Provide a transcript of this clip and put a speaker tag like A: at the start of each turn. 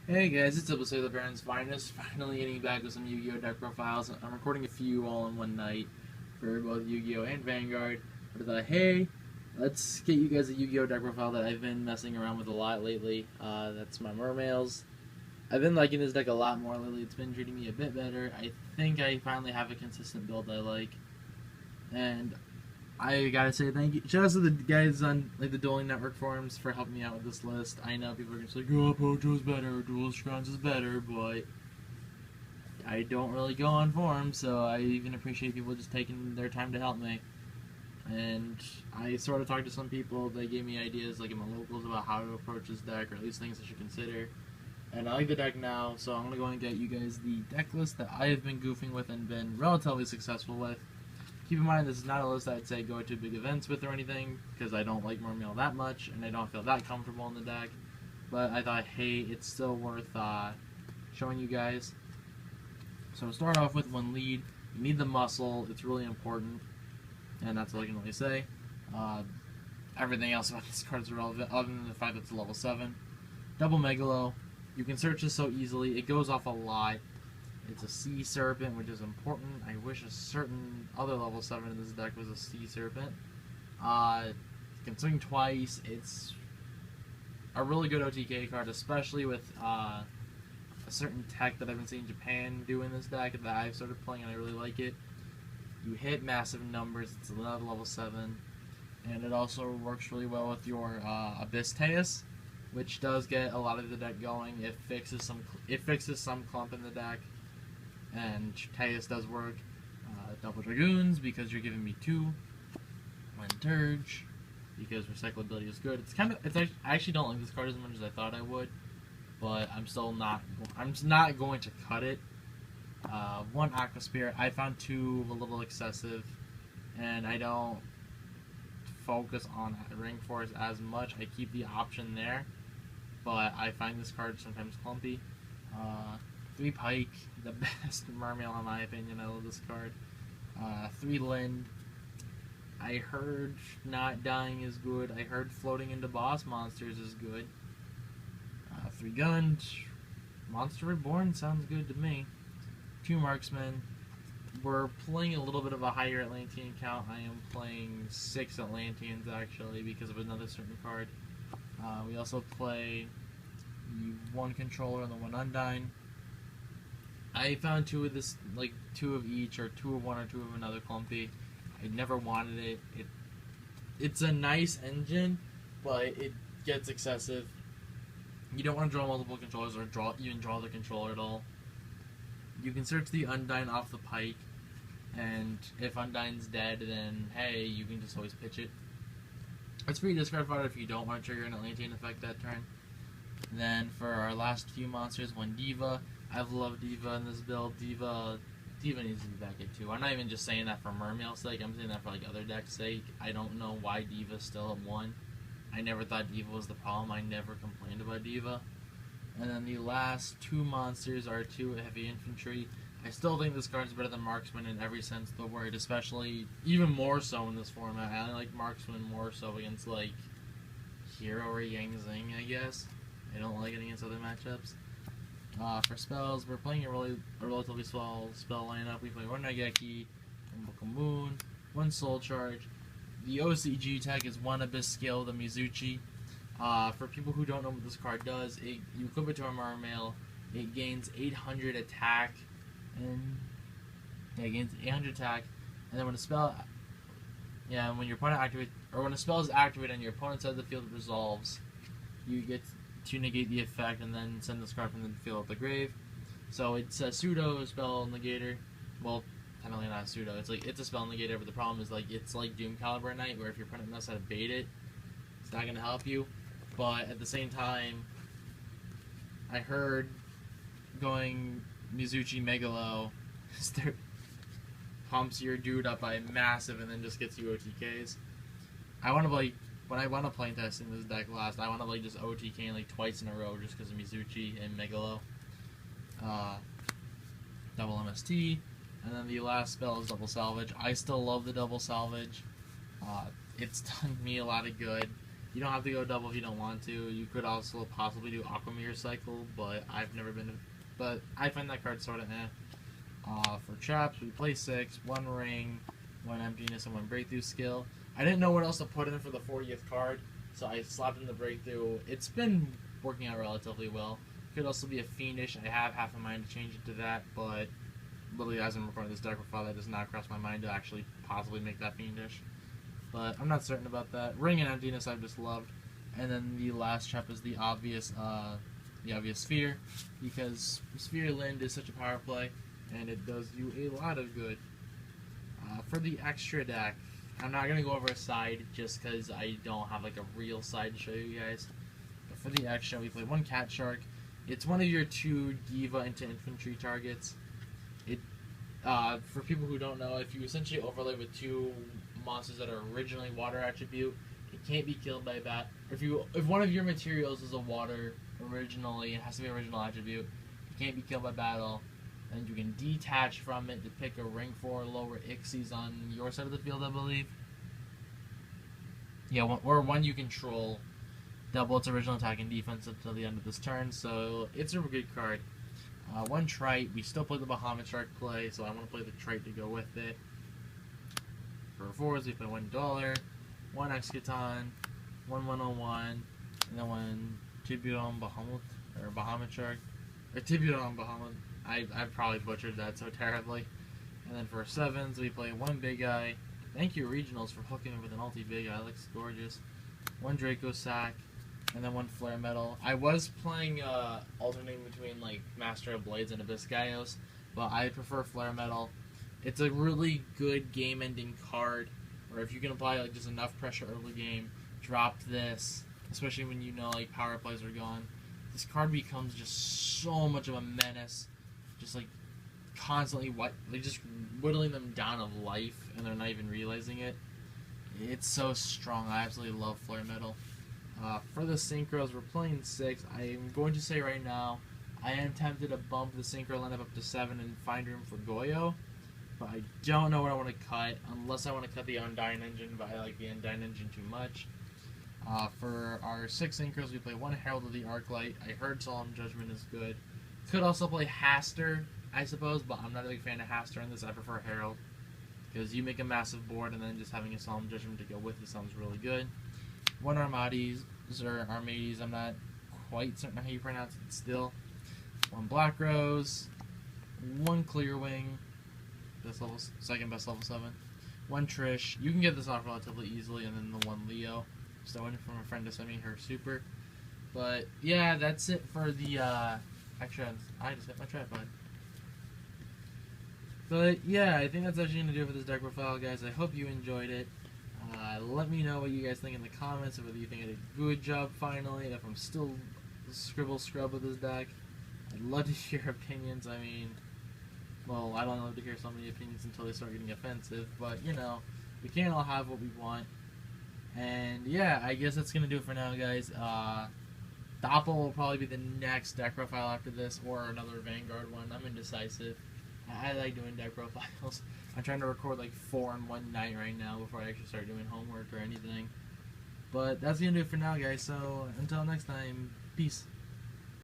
A: Hey guys, it's episode of the Baron's Finest. Finally getting back with some Yu-Gi-Oh! Deck profiles. I'm recording a few all in one night for both Yu-Gi-Oh! And Vanguard. But I thought, hey, let's get you guys a Yu-Gi-Oh! Deck profile that I've been messing around with a lot lately. That's my Mermails. I've been liking this deck a lot more lately. It's been treating me a bit better. I think I finally have a consistent build I like. And I gotta say thank you. Shout out to the guys on the Dueling Network forums for helping me out with this list. I know people are gonna say, "Oh, Pojo's better, Dual Scrons is better," but I don't really go on forums, so I even appreciate people just taking their time to help me. And I sort of talked to some people. They gave me ideas, like in my locals, about how to approach this deck, or at least things I should consider. And I like the deck now, so I'm gonna go and get you guys the deck list that I have been goofing with and been relatively successful with. Keep in mind, this is not a list I'd say go to big events with or anything, because I don't like Mermail that much, and I don't feel that comfortable in the deck. But I thought, hey, it's still worth showing you guys. So to start off with, one lead, you need the muscle. It's really important, and that's all I can really say. Everything else about this card is irrelevant, other than the fact that it's a level 7. Double Megalo. You can search this so easily. It goes off a lot. It's a Sea Serpent, which is important. I wish a certain other level 7 in this deck was a Sea Serpent. It can swing twice. It's a really good OTK card, especially with a certain tech that I've been seeing Japan do in this deck that I've started playing and I really like it. You hit massive numbers. It's another level 7. And it also works really well with your Abyss Teus, which does get a lot of the deck going. It fixes some clump in the deck. And Teus does work. Double Dragoons, because you're giving me 2. One Turge, because recyclability is good. I actually don't like this card as much as I thought I would, but I'm not going to cut it. One Aqua Spirit. I found 2 a little excessive, and I don't focus on Ring Force as much. I keep the option there, but I find this card sometimes clumpy. 3 Pike, the best Mermail in my opinion. I love this card. 3 Lind. I heard not dying is good. I heard floating into boss monsters is good. 3 Guns. Monster Reborn sounds good to me. 2 Marksmen. We're playing a little bit of a higher Atlantean count. I am playing 6 Atlanteans actually because of another certain card. We also play the 1 Controller and the 1 Undyne. I found 2 of this, like 2 of each, or 2 of one or 2 of another clumpy. I never wanted it. It's a nice engine, but it gets excessive. You don't want to draw multiple controllers or even draw the controller at all. You can search the Undyne off the Pike, and if Undyne's dead, then hey, you can just always pitch it. It's free discard fodder if you don't want to trigger an Atlantean effect that turn. Then for our last few monsters, 1 Diva. I've loved Diva in this build. Diva needs to be back at 2. I'm not even just saying that for Mermail's sake. I'm saying that for like other decks' sake. I don't know why Diva's still at 1. I never thought Diva was the problem. I never complained about Diva. And then the last 2 monsters are 2 Heavy Infantry. I still think this card's better than Marksman in every sense of the word, especially even more so in this format. I like Marksman more so against like Hero or Yang Zing, I guess. I don't like it against other matchups. For spells, we're playing a relatively small spell lineup. We play 1 Nageki, 1 Book of Moon, 1 Soul Charge. The OCG tech is 1 Abyss Scale, the Mizuchi. For people who don't know what this card does, you equip it to a Mermail. It gains 800 attack, and it gains 800 attack. And then when a spell, when your opponent activates, or when a spell is activated and your opponent's side of the field resolves, you get to negate the effect and then send this card from the field to the grave. So it's a pseudo spell negator. Well, technically not a pseudo. It's a spell negator, but the problem is it's like Doom Caliber Knight, where if your opponent knows how to bait it, it's not gonna help you. But at the same time, I heard going Mizuchi Megalo pumps your dude up by massive and then just gets you OTKs. When I wound up playing testing this deck last, I wound up just OTKing like twice in a row just because of Mizuchi and Megalo. Double MST, and then the last spell is Double Salvage. I still love the Double Salvage. It's done me a lot of good.
B: You don't have to go double if you don't want to. You could also possibly do Aquamir Cycle, but I've never been. But I find that card sort of for traps, we play 6, 1 ring, 1 emptiness, and 1 breakthrough skill. I didn't know what else to put in for the 40th card, so I slapped in the breakthrough. It's been working out relatively well. Could also be a fiendish. I have half a mind to change it to that, but literally as I'm recording this deck profile, that does not cross my mind to actually possibly make that fiendish. But I'm not certain about that. Ring and emptiness I've just loved. And then the last trap is the obvious sphere, because Sphere Land is such a power play, and it does you a lot of good. For the extra deck, I'm not going to go over a side just because I don't have like a real side to show you guys. But for the extra, we play 1 Cat Shark. It's one of your 2 Diva into infantry targets. It for people who don't know, if you essentially overlay with 2 monsters that are originally water attribute, it can't be killed by bat. If one of your materials is a water originally, it has to be original attribute. It can't be killed by battle. And you can detach from it to pick a rank 4 or lower Ixies on your side of the field, I believe. Yeah, or one you control. Double its original attack and defense until the end of this turn, so it's a good card. 1 Trite, we still play the Bahamut Shark play, so I want to play the Trite to go with it. For 4s, we play $1, 1 Excaton, 1 101, and then 1 Tiburon Bahamut, or Bahamut Shark. Or Tiburon Bahamut. I've probably butchered that so terribly. And then for 7s, we play 1 Big Eye. Thank you, Regionals, for hooking me with an ulti Big Eye. Looks gorgeous. 1 Draco Sack, and then 1 Flare Metal. I was playing alternating between like Master of Blades and Abyssgaios, but I prefer Flare Metal. It's a really good game-ending card, where if you can apply like just enough pressure early game, drop this, especially when you know like power plays are gone. This card becomes just so much of a menace. Just like constantly just whittling them down of life, and they're not even realizing it. It's so strong. I absolutely love Flare Metal. For the synchros, we're playing 6. I am going to say right now, I am tempted to bump the synchro lineup up to 7 and find room for Goyo, but I don't know what I want to cut, unless I want to cut the Undyne Engine, but I like the Undyne Engine too much. For our 6 synchros, we play 1 Herald of the Arclight. I heard Solemn Judgment is good. Could also play Haster, I suppose, but I'm not a big fan of Haster in this. I prefer Herald, because you make a massive board, and then just having a Solemn Judgment to go with it sounds really good. 1 Armades, or Armades, I'm not quite certain how you pronounce it still. 1 Black Rose, 1 Clearwing, this level, second best level 7. 1 Trish, you can get this off relatively easily, and then the 1 Leo. Still waiting for my friend to send me her super. But yeah, that's it for the actually I just hit my tripod. But yeah, I think that's actually going to do it for this deck profile, guys. I hope you enjoyed it. Let me know what you guys think in the comments, whether you think I did a good job finally, if I'm still scrub with this deck. I'd love to hear opinions. I mean, well, I don't love to hear so many opinions until they start getting offensive, but you know, we can't all have what we want. And yeah, I guess that's going to do it for now, guys. Doppel will probably be the next deck profile after this, or another Vanguard one. I'm indecisive. I like doing deck profiles. I'm trying to record like 4 in one night right now before I actually start doing homework or anything. But that's going to do it for now, guys. So until next time, peace.